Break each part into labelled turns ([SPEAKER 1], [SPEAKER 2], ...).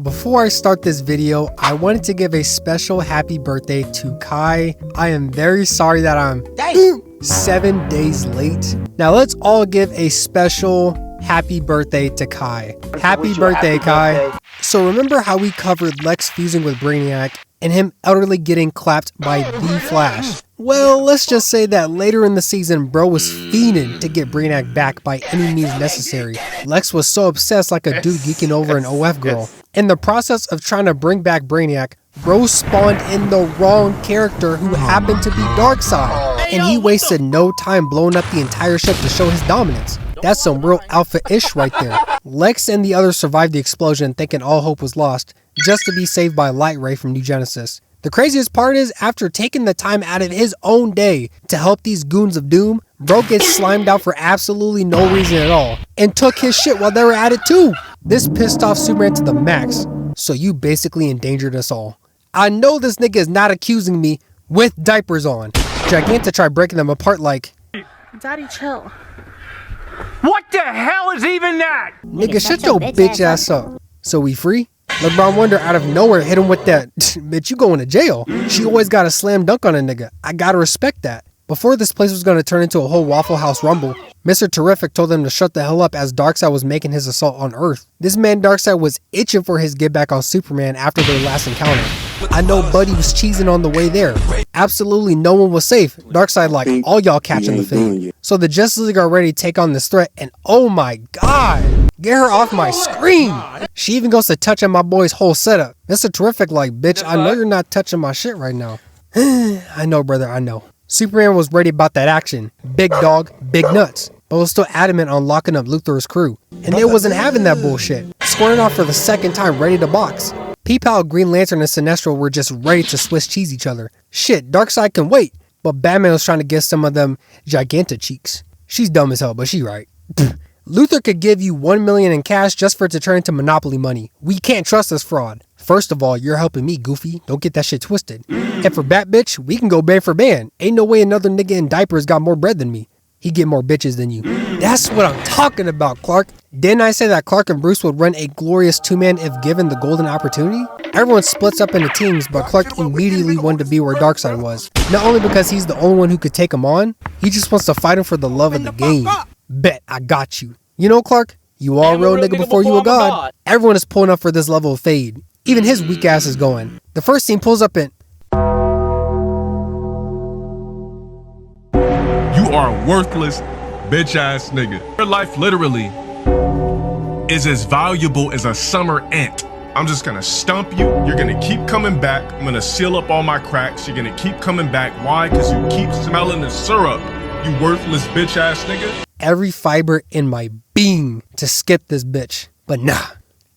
[SPEAKER 1] Before I start this video, I wanted to give a special happy birthday to Kai. I am very sorry that I'm 7 days late. Now let's all give a special happy birthday to Kai. Happy birthday, Kai. So remember how we covered Lex fusing with Brainiac and him utterly getting clapped by the Flash? Well, let's just say that later in the season, bro was fiending to get Brainiac back by any means necessary. Lex was so obsessed, like a dude geeking over an OF girl. In the process of trying to bring back Brainiac, bro spawned in the wrong character who happened to be Darkseid, and he wasted no time blowing up the entire ship to show his dominance. That's some real alpha-ish right there. Lex and the others survived the explosion thinking all hope was lost, just to be saved by Light Ray from New Genesis. The craziest part is, after taking the time out of his own day to help these goons of doom, bro gets slimed out for absolutely no reason at all, and took his shit while they were at it too. This pissed off Superman to the max, so you basically endangered us all. I know this nigga is not accusing me with diapers on. Giganta tried breaking them apart like,
[SPEAKER 2] Daddy, chill.
[SPEAKER 3] What the hell is even that?
[SPEAKER 1] Nigga, shut your bitch ass up. So we free? LeBron Wonder out of nowhere hit him with that, bitch, you going to jail. She always got a slam dunk on a nigga. I gotta respect that. Before this place was gonna turn into a whole Waffle House rumble, Mr. Terrific told them to shut the hell up as Darkseid was making his assault on Earth. This man Darkseid was itching for his get back on Superman after their last encounter. I know Buddy was cheesing on the way there. Absolutely no one was safe. Darkseid like, all y'all catching the fade. So the Justice League are ready to take on this threat, and oh my god, get her off my screen. She even goes to touching my boy's whole setup. Mr. Terrific like, bitch, I know you're not touching my shit right now. I know, brother, I know. Superman was ready about that action. Big dog, big nuts. But was still adamant on locking up Luthor's crew. And they wasn't having that bullshit. Squaring off for the second time, ready to box. P-Pal, Green Lantern, and Sinestro were just ready to Swiss cheese each other. Shit, Darkseid can wait. But Batman was trying to get some of them Giganta cheeks. She's dumb as hell, but she right. Luthor could give you $1 million in cash just for it to turn into Monopoly money. We can't trust this fraud. First of all, you're helping me, Goofy. Don't get that shit twisted. And for Bat Bitch, we can go band for band. Ain't no way another nigga in diapers got more bread than me. He get more bitches than you. That's what I'm talking about, Clark. Didn't I say that Clark and Bruce would run a glorious two-man if given the golden opportunity? Everyone splits up into teams, but Clark immediately wanted to be where Darkseid was. Not only because he's the only one who could take him on, he just wants to fight him for the love of the game. Bet, I got you. You know, Clark, you are a real nigga before you a god. Everyone is pulling up for this level of fade. Even his weak ass is going. The first team pulls up in.
[SPEAKER 4] You are a worthless, bitch ass nigga. Your life literally is as valuable as a summer ant. I'm just gonna stump you. You're gonna keep coming back. I'm gonna seal up all my cracks. You're gonna keep coming back. Why? Because you keep smelling the syrup. You worthless bitch ass nigga.
[SPEAKER 1] Every fiber in my being to skip this bitch. But nah,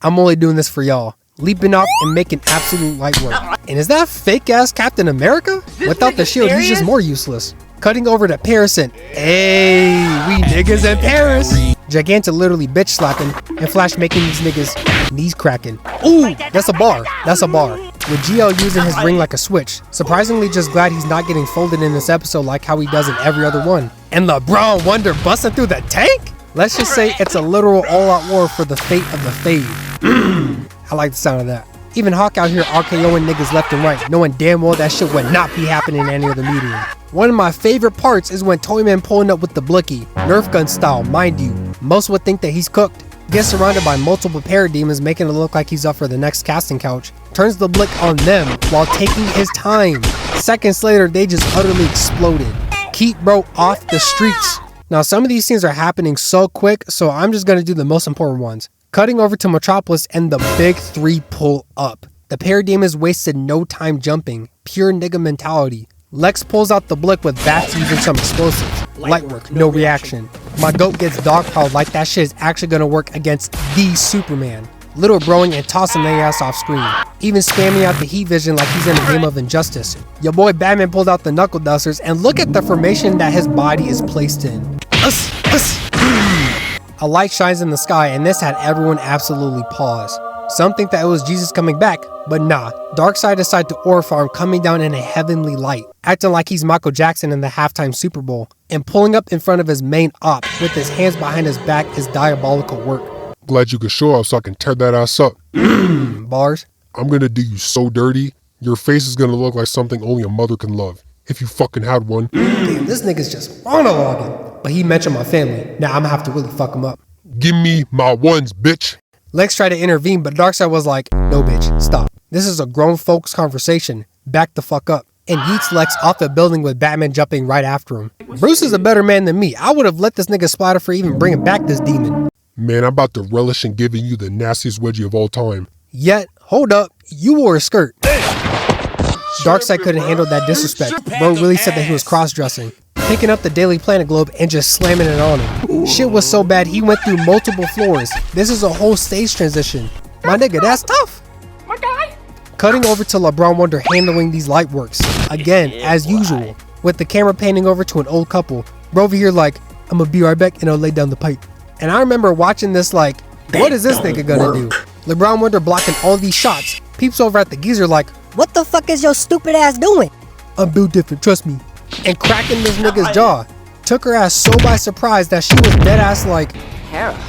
[SPEAKER 1] I'm only doing this for y'all. Leaping off and making absolute light work. And is that fake ass Captain America? Without the shield, he's just more useless. Cutting over to Paris and, hey, we niggas in Paris. Giganta literally bitch slapping and Flash making these niggas knees cracking. Ooh, that's a bar. That's a bar. With GL using his ring like a switch. Surprisingly just glad he's not getting folded in this episode like how he does in every other one. And LeBron Wonder busting through the tank? Let's just say it's a literal all-out war for the fate of the fade. I like the sound of that. Even Hawk out here RKOing niggas left and right, knowing damn well that shit would not be happening in any other medium. One of my favorite parts is when Toyman pulling up with the blicky, Nerf gun style, mind you. Most would think that he's cooked. Gets surrounded by multiple parademons, making it look like he's up for the next casting couch. Turns the blick on them while taking his time. Seconds later, they just utterly exploded. Keep bro off the streets. Now some of these scenes are happening so quick, so I'm just gonna do the most important ones. Cutting over to Metropolis and the big three pull up. The parademons wasted no time jumping. Pure nigga mentality. Lex pulls out the blick with bats using some explosives. Light work, no reaction. My goat gets dogpiled like that shit is actually gonna work against the Superman. Little broing and tossing their ass off screen. Even spamming out the heat vision like he's in a game of Injustice. Your boy Batman pulled out the knuckle dusters and look at the formation that his body is placed in. A light shines in the sky and this had everyone absolutely pause. Some think that it was Jesus coming back, but nah. Darkseid decided to aura farm coming down in a heavenly light, acting like he's Michael Jackson in the halftime Super Bowl, and pulling up in front of his main op with his hands behind his back is diabolical work.
[SPEAKER 2] Glad you could show up so I can tear that ass up.
[SPEAKER 1] Bars.
[SPEAKER 2] I'm gonna do you so dirty, your face is gonna look like something only a mother can love. If you fucking had one.
[SPEAKER 1] Damn, this nigga's just monologuing. But he mentioned my family. Now I'm gonna have to really fuck him up.
[SPEAKER 2] Give me my ones, bitch.
[SPEAKER 1] Lex tried to intervene, but Darkseid was like, no bitch, stop. This is a grown folks conversation. Back the fuck up. And yeets Lex off the building with Batman jumping right after him. Bruce is a better man than me. I would have let this nigga splatter for even bringing back this demon.
[SPEAKER 2] Man, I'm about to relish in giving you the nastiest wedgie of all time.
[SPEAKER 1] Yet, hold up, you wore a skirt. Darkseid couldn't handle that disrespect. Bro really said that he was cross-dressing. Picking up the Daily Planet globe and just slamming it on him. Shit was so bad he went through multiple floors. This is a whole stage transition. My nigga, that's tough.
[SPEAKER 3] My guy.
[SPEAKER 1] Cutting over to LeBron Wonder handling these light works. Again, as usual. With the camera panning over to an old couple. Bro over here like, I'm gonna be right back and I'll lay down the pipe. And I remember watching this like, what is this nigga gonna do? LeBron Wonder blocking all these shots. Peeps over at the geezer like,
[SPEAKER 5] what the fuck is your stupid ass doing?
[SPEAKER 1] I'm built different, trust me. And cracking this nigga's jaw. Took her ass so by surprise that she was dead ass like,
[SPEAKER 5] Hera.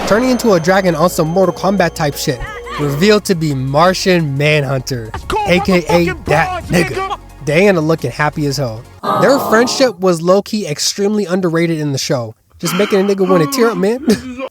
[SPEAKER 1] turning into a dragon on some Mortal Kombat type shit. Revealed to be Martian Manhunter, aka that nigga. Diana looking happy as hell. Their friendship was low-key extremely underrated in the show. Just making a nigga want to tear up, man.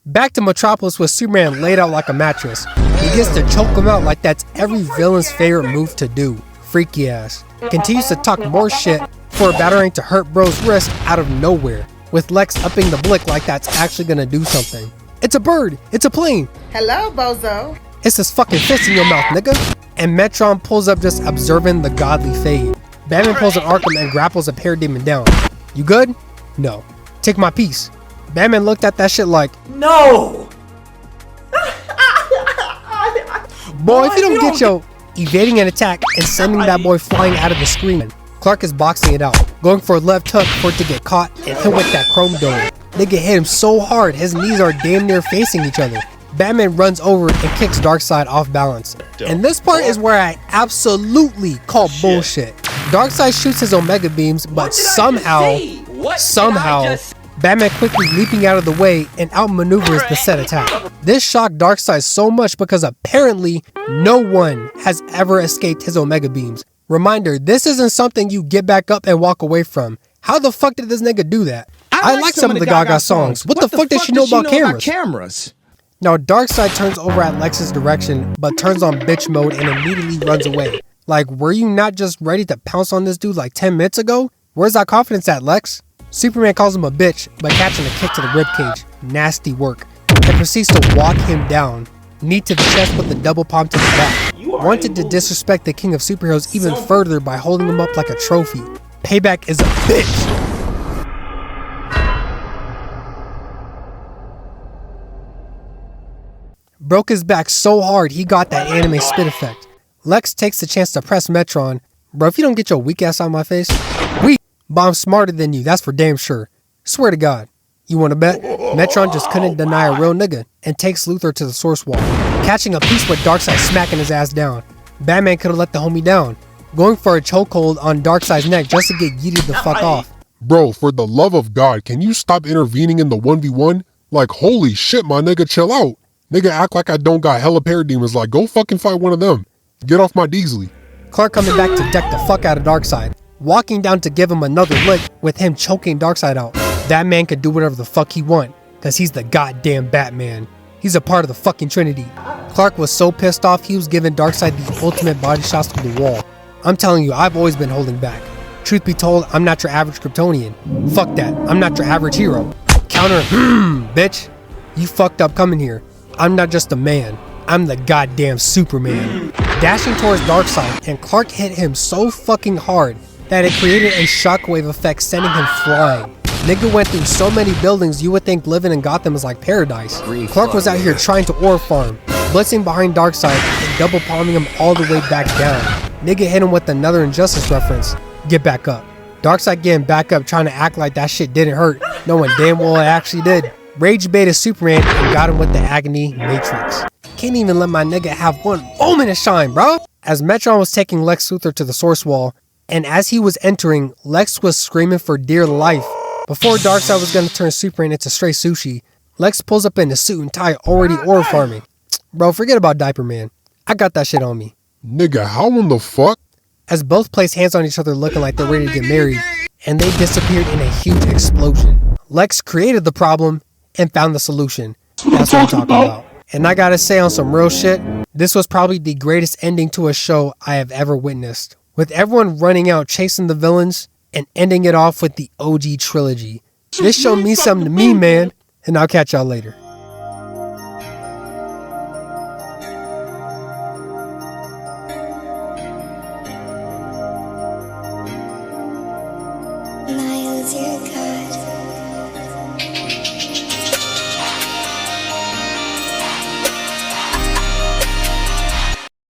[SPEAKER 1] Back to Metropolis with Superman laid out like a mattress. He gets to choke him out like that's every villain's favorite move to do. Freaky ass. Continues to talk more shit for battering to hurt bro's wrist out of nowhere. With Lex upping the blick like that's actually gonna do something. It's a bird! It's a plane!
[SPEAKER 6] Hello, bozo.
[SPEAKER 1] It's this fucking fist in your mouth, nigga. And Metron pulls up just observing the godly fade. Batman pulls an Arkham and grapples a parademon down. You good? No. Take my piece. Batman looked at that shit like,
[SPEAKER 5] No!
[SPEAKER 1] boy, if you don't get your evading an attack and sending that boy flying out of the screen. Clark is boxing it out, going for a left hook for it to get caught and hit with that chrome dome. Nigga hit him so hard his knees are damn near facing each other. Batman runs over and kicks Darkseid off balance. And this part is where I absolutely call bullshit. Darkseid shoots his Omega beams, but somehow, Batman quickly leaping out of the way and outmaneuvers the set attack. This shocked Darkseid so much because apparently no one has ever escaped his Omega beams. Reminder, this isn't something you get back up and walk away from. How the fuck did this nigga do that? I like some of the Gaga songs. What the fuck does she know about cameras? Now Darkseid turns over at Lex's direction, but turns on bitch mode and immediately runs away. Like, were you not just ready to pounce on this dude like 10 minutes ago? Where's that confidence at, Lex? Superman calls him a bitch, but catching a kick to the ribcage. Nasty work. And proceeds to walk him down. Knee to the chest with the double palm to the back. Wanted to disrespect the king of superheroes even further by holding him up like a trophy. Payback is a bitch. Broke his back so hard he got that anime spit effect. Lex takes the chance to press Metron. Bro, if you don't get your weak ass out of my face, but I'm smarter than you, that's for damn sure. Swear to God. You wanna bet? Metron just couldn't deny a real nigga and takes Luthor to the source wall, catching a piece with Darkseid smacking his ass down. Batman could've let the homie down, going for a chokehold on Darkseid's neck just to get yeeted the fuck off.
[SPEAKER 2] Bro, for the love of God, can you stop intervening in the 1v1? Like, holy shit, my nigga, chill out. Nigga act like I don't got hella parademons, like go fucking fight one of them. Get off my Deasley.
[SPEAKER 1] Clark coming back to deck the fuck out of Darkseid, walking down to give him another lick with him choking Darkseid out. That man could do whatever the fuck he want, cause he's the goddamn Batman. He's a part of the fucking Trinity. Clark was so pissed off he was giving Darkseid the ultimate body shots to the wall. I'm telling you, I've always been holding back. Truth be told, I'm not your average Kryptonian. Fuck that, I'm not your average hero. Counter, bitch. You fucked up coming here. I'm not just a man, I'm the goddamn Superman. Dashing towards Darkseid, and Clark hit him so fucking hard that it created a shockwave effect sending him flying. Nigga went through so many buildings you would think living in Gotham is like paradise. Clark was out here trying to ore farm, blitzing behind Darkseid and double palming him all the way back down. Nigga hit him with another Injustice reference. Get back up. Darkseid getting back up trying to act like that shit didn't hurt, knowing damn well it actually did. Rage baited Superman and got him with the Agony Matrix. Can't even let my nigga have one moment of shine, bro. As Metron was taking Lex Luthor to the source wall, and as he was entering, Lex was screaming for dear life. Before Darkseid was gonna turn Superman into straight sushi, Lex pulls up in a suit and tie already ore farming. Bro, forget about Diaper Man. I got that shit on me.
[SPEAKER 2] Nigga, how in the fuck?
[SPEAKER 1] As both place hands on each other looking like they're ready to get married, and they disappeared in a huge explosion. Lex created the problem and found the solution. That's what I'm talking about. And I gotta say, on some real shit, this was probably the greatest ending to a show I have ever witnessed. With everyone running out chasing the villains and ending it off with the OG trilogy. This show means something to me, man, and I'll catch y'all later.
[SPEAKER 6] Miles, you're